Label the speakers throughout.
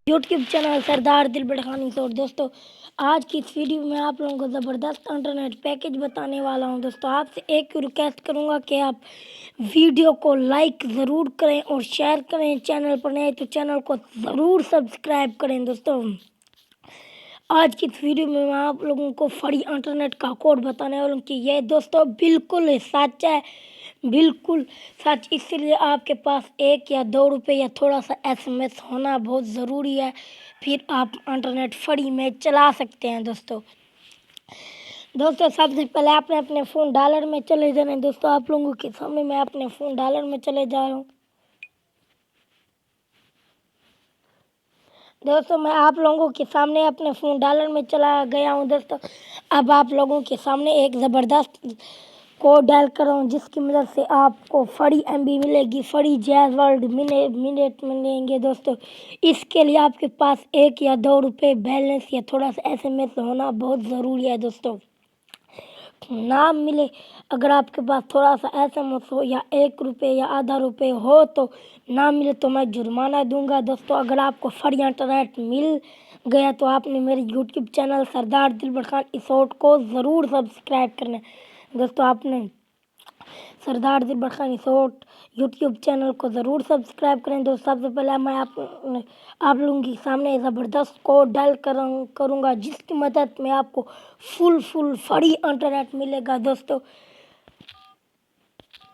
Speaker 1: YouTube channel सरदार दिल बड़खानी से। और दोस्तों आज की इस वीडियो में आप लोगों को ज़बरदस्त इंटरनेट पैकेज बताने वाला हूं। दोस्तों आपसे एक रिक्वेस्ट करूंगा कि आप वीडियो को लाइक ज़रूर करें और शेयर करें। चैनल पर नए तो चैनल को ज़रूर सब्सक्राइब करें। दोस्तों आज की इस वीडियो में मैं आप लोगों को फ्री इंटरनेट का कोड बताने वाला हूँ कि यह दोस्तों बिल्कुल सच है, बिल्कुल सच। इसलिए आपके पास 1 या 2 रुपये या थोड़ा सा SMS होना बहुत ज़रूरी है, फिर आप इंटरनेट फ्री में चला सकते हैं। दोस्तों सबसे पहले आपने अपने फ़ोन डॉलर में चले जाना है। दोस्तों आप लोगों के सामने मैं अपने फ़ोन डॉलर में चले जा रहा हूँ। दोस्तों मैं आप लोगों के सामने अपने फ़ोन डॉलर में चला गया हूँ। दोस्तों अब आप लोगों के सामने एक ज़बरदस्त कोड डाल कर रहा हूँ, जिसकी मदद से आपको फ्री MB मिलेगी, फ्री जैज़ वर्ल्ड मिनट मिलेंगे। दोस्तों इसके लिए आपके पास 1 या 2 रुपये बैलेंस या थोड़ा सा SMS होना बहुत ज़रूरी है। दोस्तों ना मिले, अगर आपके पास थोड़ा सा SMS हो या 1 रुपये या आधा रुपये हो तो ना मिले तो मैं जुर्माना दूंगा। दोस्तों अगर आपको फ्री इंटरनेट मिल गया तो आपने मेरे यूट्यूब चैनल सरदार दिल बड़खान इसोट को ज़रूर सब्सक्राइब करना है। दोस्तों आपने सरदार दिल बड़खान इसोट यूट्यूब चैनल को ज़रूर सब्सक्राइब करें। दोस्तों सबसे पहले मैं आप लोगों के सामने ज़बरदस्त कोड डाल करूँगा, जिसकी मदद में आपको फुल फ्री इंटरनेट मिलेगा। दोस्तों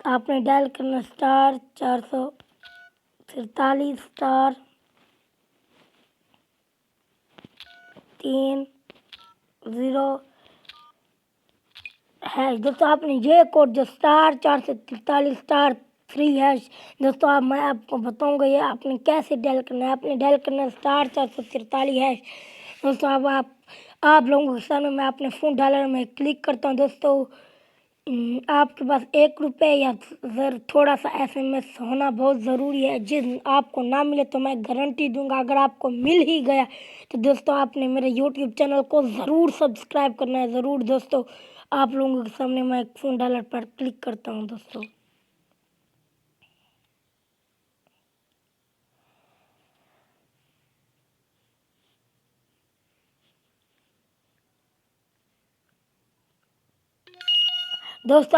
Speaker 1: आपने डायल करना *443*3 हैश। दोस्तों आपने ये कोड जो *443*3#। दोस्तों अब मैं आपको बताऊंगा ये आपने कैसे डायल करना है। आपने डायल करना है *443#। दोस्तों अब आप लोगों के सामने मैं अपने फ़ोन डॉलर में क्लिक करता हूँ। दोस्तों आपके पास 1 रुपये या थोड़ा सा SMS होना बहुत ज़रूरी है। जिस आपको ना मिले तो मैं गारंटी दूंगा अगर आपको मिल ही गया तो दोस्तों आपने मेरे YouTube चैनल को ज़रूर सब्सक्राइब करना है, ज़रूर। दोस्तों आप लोगों के सामने मैं फ़ोन डॉलर पर क्लिक करता हूँ। दोस्तों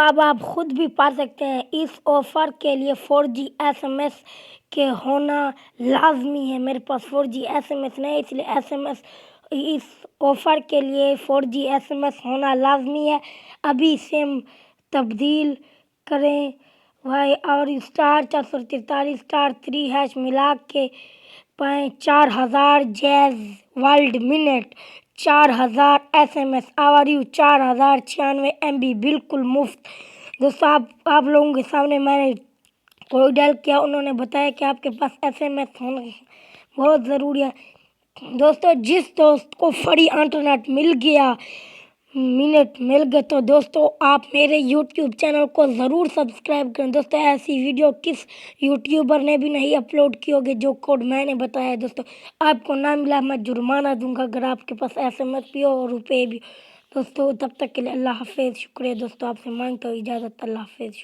Speaker 1: अब आप खुद भी पढ़ सकते हैं, इस ऑफ़र के लिए 4G SMS के होना लाजमी है। मेरे पास 4G SMS नहीं, इसलिए इस ऑफ़र के लिए 4G SMS होना लाजमी है। अभी सिम तब्दील करें भाई और *443*3# मिला के पाएँ 4000 जैज़ वर्ल्ड मिनट, 4000 SMS और 4096 MB बिल्कुल मुफ्त। दोस्तों आप लोगों के सामने मैंने कोड डायल किया, उन्होंने बताया कि आपके पास SMS होना बहुत ज़रूरी है। दोस्तों जिस दोस्त को फ्री इंटरनेट मिल गया, मिनट मिल गए, तो दोस्तों आप मेरे YouTube चैनल को ज़रूर सब्सक्राइब करें। दोस्तों ऐसी वीडियो किस यूट्यूबर ने भी नहीं अपलोड की होगी जो कोड मैंने बताया है। दोस्तों आपको ना मिला मैं जुर्माना दूंगा अगर आपके पास SMS भी हो और रुपये भी। दोस्तों तब तक के लिए अल्लाह हाफिज़, शुक्रिया। दोस्तों आपसे मांगता हूँ इजाज़त, अल्लाह हाफिज़।